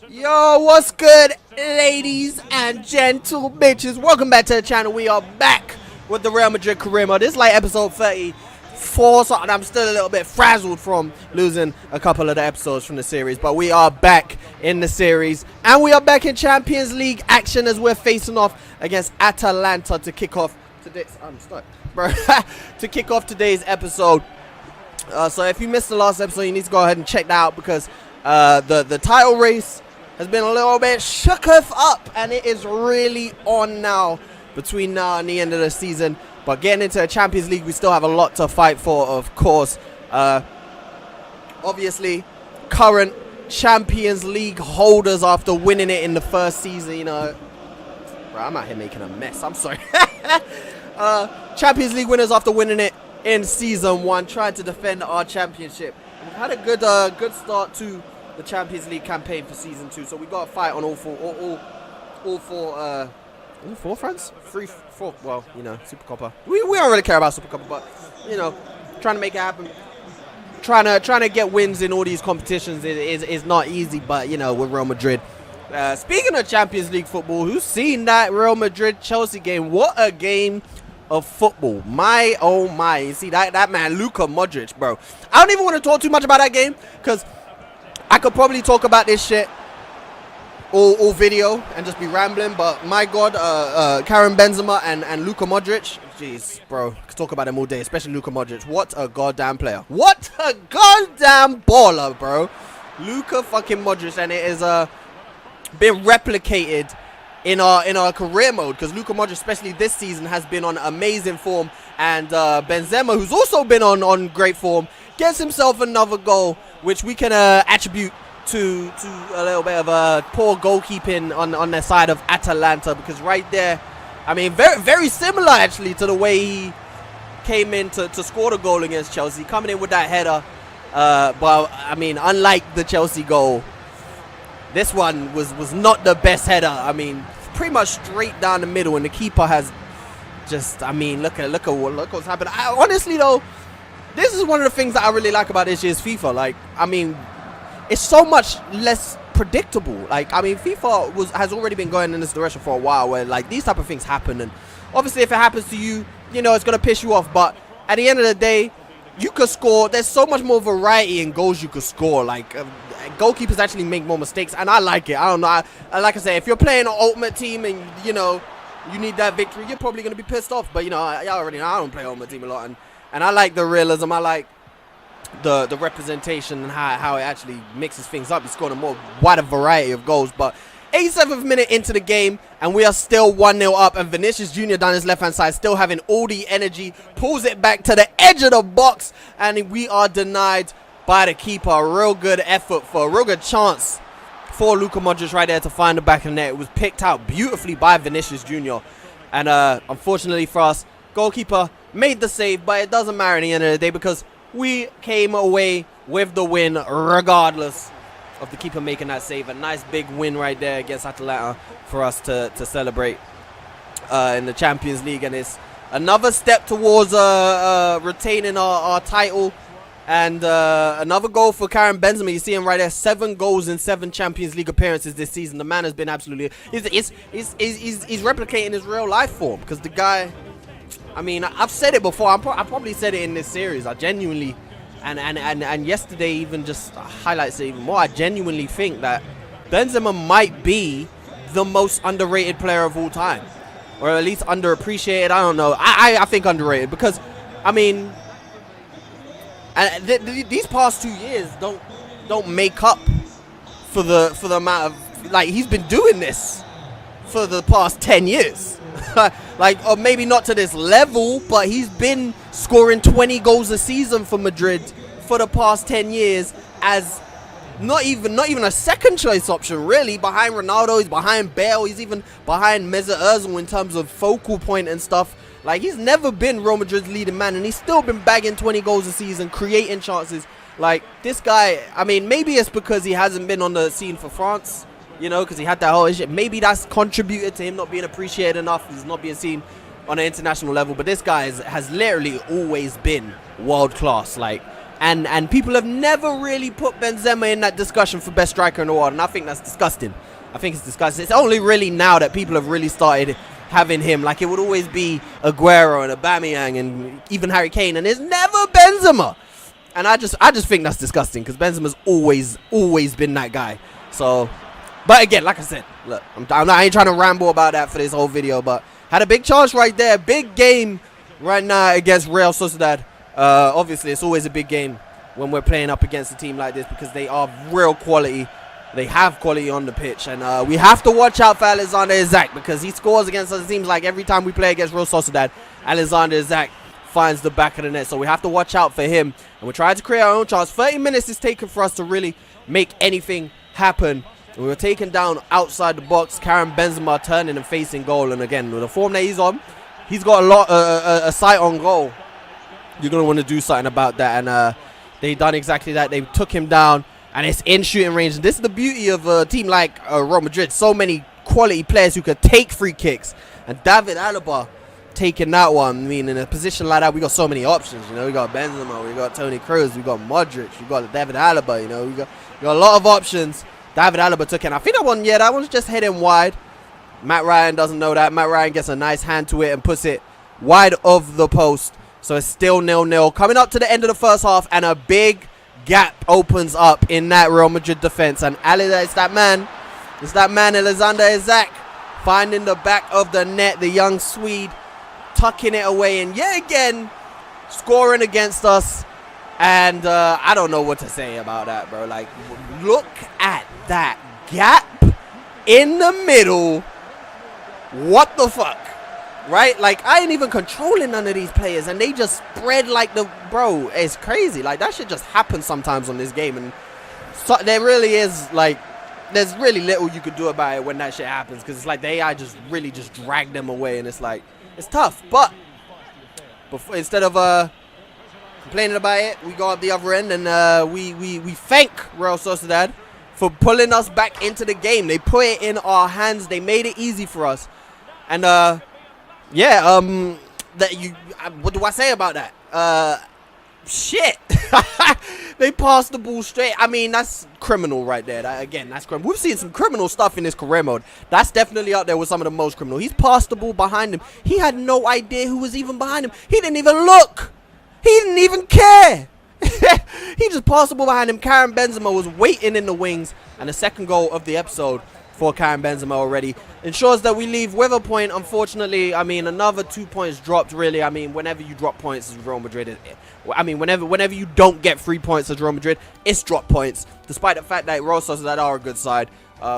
Yo, what's good, ladies and gentle bitches? Welcome back to the channel. We are back with the Real Madrid career mode. This is like episode 34, so I'm still a little bit frazzled from losing a couple of the episodes from the series. But we are back in the series, and we are back in Champions League action as we're facing off against Atalanta to kick off today's. I'm stuck, bro. To kick off today's episode. So if you missed the last episode, you need to go ahead and check that out because the title race has been a little bit shooketh up, and it is really on now between now and the end of the season. But getting into the Champions League, we still have a lot to fight for, of course. Obviously, current Champions League holders after winning it in the first season, you know. Bro, I'm out here making a mess. I'm sorry. Champions League winners after winning it in season 1, trying to defend our championship. We've had a good start to the Champions League campaign for season 2, so we got to fight on all four fronts. 3, 4. Well, you know, Super Coppa. We don't really care about Super Coppa, but you know, trying to make it happen. Trying to get wins in all these competitions is not easy, but you know, with Real Madrid. Speaking of Champions League football, who's seen that Real Madrid Chelsea game? What a game of football. My oh my. You see that man Luka Modric, bro. I don't even want to talk too much about that game because I could probably talk about this shit all video and just be rambling, but my god, Karim Benzema and Luka Modric, jeez, bro, could talk about them all day, especially Luka Modric. What a goddamn player. What a goddamn baller, bro. Luka fucking Modric, and it is been replicated in our career mode because Luka Modric, especially this season, has been on amazing form, and Benzema, who's also been on great form, gets himself another goal, which we can attribute to a little bit of poor goalkeeping on their side of Atalanta, because right there, I mean, very similar actually to the way he came in to score the goal against Chelsea, coming in with that header. But I mean, unlike the Chelsea goal, this one was not the best header. I mean, pretty much straight down the middle, and the keeper has just, I mean, look what's happened. Honestly though, this is one of the things that I really like about this year's FIFA. Like, I mean, it's so much less predictable. Like, I mean, FIFA has already been going in this direction for a while, where like these type of things happen, and obviously if it happens to you, you know, it's gonna piss you off. But at the end of the day, you could score. There's so much more variety in goals you could score. Like, goalkeepers actually make more mistakes, and I like it. I don't know. Like I say, if you're playing an ultimate team and you know you need that victory, you're probably gonna be pissed off. But you know, I already know I don't play ultimate team a lot, and I like the realism. I like the representation and how it actually mixes things up. He scored a wider variety of goals. But 87th minute into the game, and we are still 1-0 up, and Vinicius Jr. down his left hand side, still having all the energy, pulls it back to the edge of the box, and we are denied by the keeper. A real good effort for a real good chance for Luka Modric right there to find the back of the net. It was picked out beautifully by Vinicius Jr. And unfortunately for us, goalkeeper made the save, but it doesn't matter at the end of the day because we came away with the win regardless of the keeper making that save. A nice big win right there against Atalanta for us to celebrate in the Champions League. And it's another step towards retaining our title. And another goal for Karim Benzema. You see him right there, 7 goals in 7 Champions League appearances this season. The man has been absolutely, he's replicating his real life form, because the guy, I mean, I've said it before. I probably said it in this series. I genuinely, and yesterday even just highlights it even more. I genuinely think that Benzema might be the most underrated player of all time, or at least underappreciated. I don't know. I think underrated, because, I mean, and these past 2 years don't make up for the amount of, like, he's been doing this for the past 10 years. Like, or maybe not to this level, but he's been scoring 20 goals a season for Madrid for the past 10 years as not even a second choice option, really, behind Ronaldo. He's behind Bale. He's even behind Mesut Ozil in terms of focal point and stuff. Like, he's never been Real Madrid's leading man, and he's still been bagging 20 goals a season, creating chances. Like, this guy, I mean, maybe it's because he hasn't been on the scene for France, you know, because he had that whole issue. Maybe that's contributed to him not being appreciated enough. He's not being seen on an international level. But this guy has literally always been world class. Like, And people have never really put Benzema in that discussion for best striker in the world, and I think that's disgusting. I think it's disgusting. It's only really now that people have really started having him. Like, it would always be Aguero and Aubameyang and even Harry Kane, and it's never Benzema. And I just think that's disgusting, because Benzema's always been that guy. So, but again, like I said, look, I ain't trying to ramble about that for this whole video, but had a big chance right there. Big game right now against Real Sociedad. Obviously, it's always a big game when we're playing up against a team like this, because they are real quality. They have quality on the pitch, and we have to watch out for Alexander Isak, because he scores against us. It seems like every time we play against Real Sociedad, Alexander Isak finds the back of the net, so we have to watch out for him, and we're trying to create our own chance. 30 minutes is taken for us to really make anything happen. We were taken down outside the box. Karim Benzema turning and facing goal, and again, with the form that he's on, he's got a sight on goal. You're going to want to do something about that, and they done exactly that. They took him down, and it's in shooting range. And this is the beauty of a team like Real Madrid. So many quality players who could take free kicks, and David Alaba taking that one. I mean, in a position like that, we got so many options. You know, we got Benzema, we got Toni Kroos, we got Modric, we got David Alaba. You know, we got a lot of options. David Alaba took it. I think that one's just heading wide. Matt Ryan doesn't know that. Matt Ryan gets a nice hand to it and puts it wide of the post. So it's still 0-0. Coming up to the end of the first half, and a big gap opens up in that Real Madrid defense. And it's that man, Alexander Isak, finding the back of the net. The young Swede tucking it away, and yet again scoring against us. And I don't know what to say about that, bro. Like, look at that gap in the middle. What the fuck? Right? Like, I ain't even controlling none of these players, and they just spread like the... Bro, it's crazy. Like, that shit just happens sometimes on this game, and so, there really is, like... There's really little you could do about it when that shit happens, because it's like the AI just really just drag them away, and it's like... It's tough, but instead of complaining about it, we go up the other end, and we thank Real Sociedad for pulling us back into the game. They put it in our hands. They made it easy for us. And, yeah, what do I say about that? Shit. They passed the ball straight. I mean, that's criminal right there. That's criminal. We've seen some criminal stuff in this career mode. That's definitely up there with some of the most criminal. He's passed the ball behind him. He had no idea who was even behind him. He didn't even look. He didn't even care. He just passed the ball behind him. Karim Benzema was waiting in the wings. And the second goal of the episode for Karim Benzema already ensures that we leave with a point. Unfortunately, I mean, another 2 points dropped, really. I mean, whenever you drop points as Real Madrid, whenever you don't get 3 points as Real Madrid, it's drop points. Despite the fact that Real Sociedad are a good side,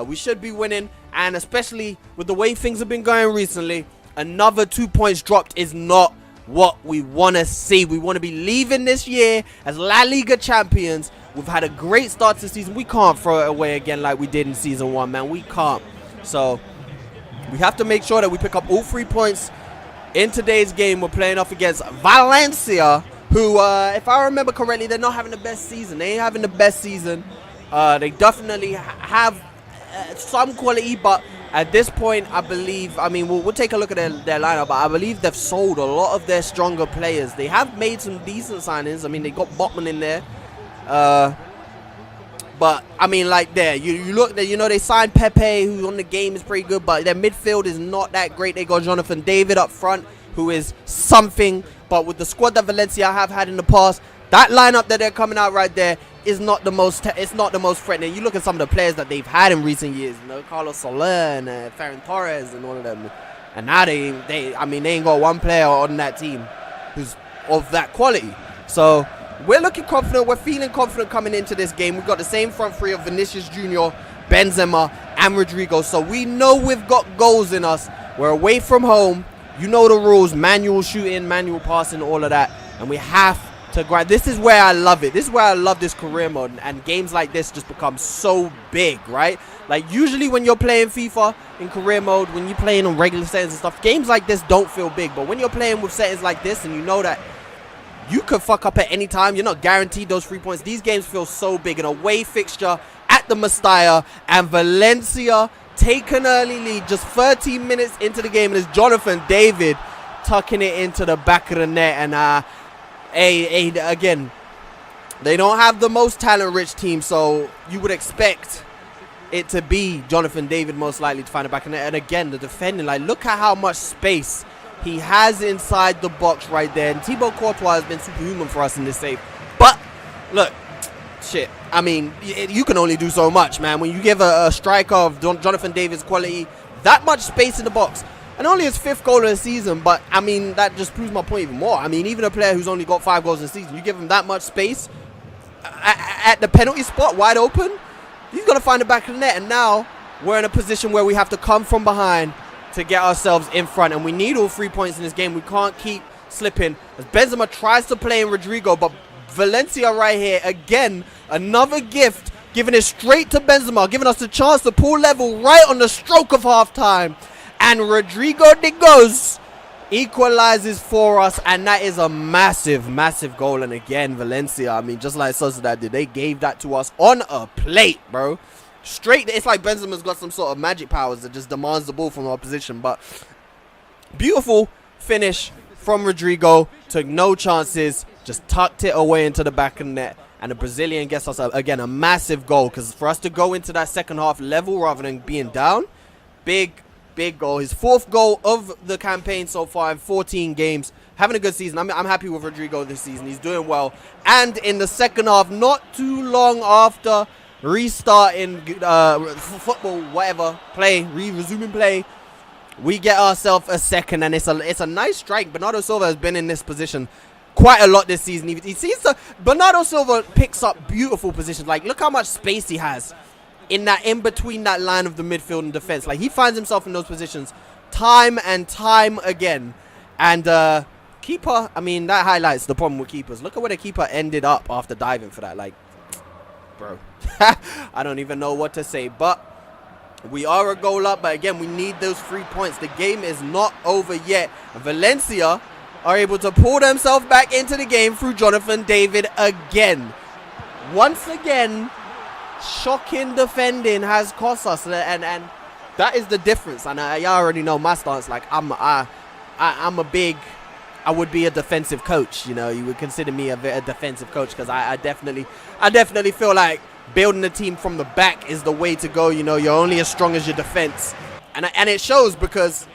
we should be winning. And especially with the way things have been going recently, another 2 points dropped is not what we want to see. We want to be leaving this year as La Liga champions. We've had a great start to the season. We can't throw it away again like we did in season 1, man. We can't. So we have to make sure that we pick up all 3 points in today's game. We're playing off against Valencia, who, if I remember correctly, they're not having the best season. They ain't having the best season. They definitely have some quality, but at this point, I believe, I mean, we'll take a look at their lineup, but I believe they've sold a lot of their stronger players. They have made some decent signings. I mean, they got Botman in there. But, I mean, like, there, you look there, you know, they signed Pepe, who on the game is pretty good, but their midfield is not that great. They got Jonathan David up front, who is something, but with the squad that Valencia have had in the past, that lineup that they're coming out right there is not the most, it's not the most threatening. You look at some of the players that they've had in recent years, you know, Carlos Soler and Ferran Torres and all of them, and now they ain't got one player on that team who's of that quality. So we're looking confident. We're feeling confident coming into this game. We've got the same front three of Vinicius Jr., Benzema, and Rodrigo. So we know we've got goals in us. We're away from home. You know the rules. Manual shooting, manual passing, all of that. And we have to grind. This is where I love it. This is where I love this career mode. And games like this just become so big, right? Like, usually when you're playing FIFA in career mode, when you're playing on regular settings and stuff, games like this don't feel big. But when you're playing with settings like this and you know that you could fuck up at any time, you're not guaranteed those 3 points. These games feel so big. An away fixture at the Mestalla, and Valencia take an early lead just 13 minutes into the game. And it's Jonathan David tucking it into the back of the net. And again, They don't have the most talent-rich team, so you would expect it to be Jonathan David most likely to find it back in there. And again, the defending, like, look at how much space he has inside the box right there. And Thibaut Courtois has been superhuman for us in this save. But, look, shit, I mean, you can only do so much, man. When you give a striker of Jonathan David's quality that much space in the box, and only his 5th goal of the season, but, I mean, that just proves my point even more. I mean, even a player who's only got 5 goals in the season, you give him that much space at the penalty spot, wide open, he's going to find the back of the net. And now we're in a position where we have to come from behind to get ourselves in front. And we need all 3 points in this game. We can't keep slipping. As Benzema tries to play in Rodrigo, but Valencia right here, again, another gift, giving it straight to Benzema, giving us the chance to pull level right on the stroke of halftime. And Rodrigo de Goes equalizes for us, and that is a massive, massive goal. And again, Valencia, I mean, just like Sociedad did, they gave that to us on a plate, bro. Straight, it's like Benzema's got some sort of magic powers that just demands the ball from the opposition. But beautiful finish from Rodrigo, took no chances, just tucked it away into the back of the net. And the Brazilian gets us, again, a massive goal, because for us to go into that second half level rather than being down, big goal. His 4th goal of the campaign so far in 14 games. Having a good season. I'm happy with Rodrigo this season. He's doing well. And in the second half, not too long after restarting football, whatever, resuming play, we get ourselves a second, and it's a nice strike. Bernardo Silva has been in this position quite a lot this season. He seems to, Bernardo Silva picks up beautiful positions. Like, look how much space he has in between that line of the midfield and defense. Like, he finds himself in those positions time and time again. And keeper, I mean, that highlights the problem with keepers. Look at where the keeper ended up after diving for that. Like, bro, I don't even know what to say. But we are a goal up, but again, we need those 3 points. The game is not over yet. Valencia are able to pull themselves back into the game through Jonathan David again. Once again, shocking defending has cost us, and that is the difference. And y'all already know my stance. Like, I would be a defensive coach. You know, you would consider me a defensive coach, because I definitely feel like building a team from the back is the way to go. You know, you're only as strong as your defense, and it shows, because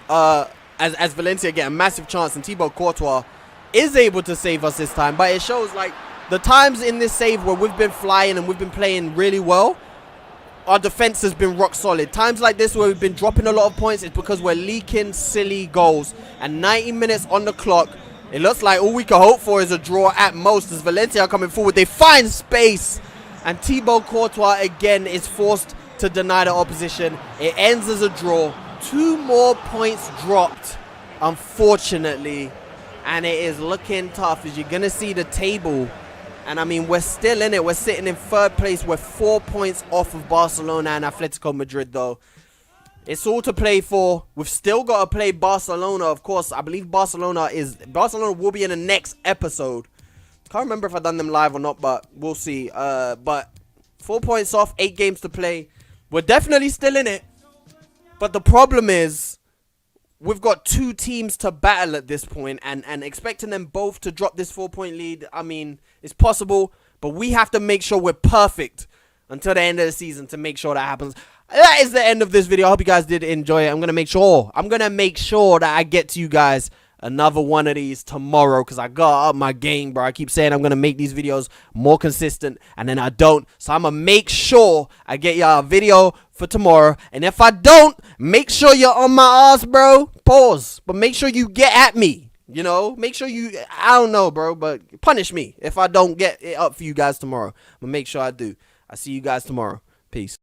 as Valencia get a massive chance, and Thibaut Courtois is able to save us this time, but it shows, like, the times in this save where we've been flying and we've been playing really well, our defense has been rock solid. Times like this where we've been dropping a lot of points, it's because we're leaking silly goals. And 90 minutes on the clock, it looks like all we can hope for is a draw at most, as Valencia are coming forward. They find space, and Thibaut Courtois again is forced to deny the opposition. It ends as a draw. 2 more points dropped, unfortunately, and it is looking tough, as you're going to see the table. And I mean, we're still in it. We're sitting in 3rd place. We're 4 points off of Barcelona and Atletico Madrid, though. It's all to play for. We've still got to play Barcelona, of course. I believe Barcelona will be in the next episode. Can't remember if I've done them live or not, but we'll see. But 4 points off, 8 games to play. We're definitely still in it. But the problem is, we've got 2 teams to battle at this point, and expecting them both to drop this 4-point lead, I mean, it's possible, but we have to make sure we're perfect until the end of the season to make sure that happens. That is the end of this video. I hope you guys did enjoy it. I'm going to make sure that I get to you guys another one of these tomorrow, because I got up my game, bro. I keep saying I'm going to make these videos more consistent, and then I don't. So I'm going to make sure I get y'all a video for tomorrow. And if I don't, make sure you're on my ass, bro. Pause. But make sure you get at me. You know, make sure you, I don't know, bro, but punish me if I don't get it up for you guys tomorrow. But make sure I do. I see you guys tomorrow. Peace.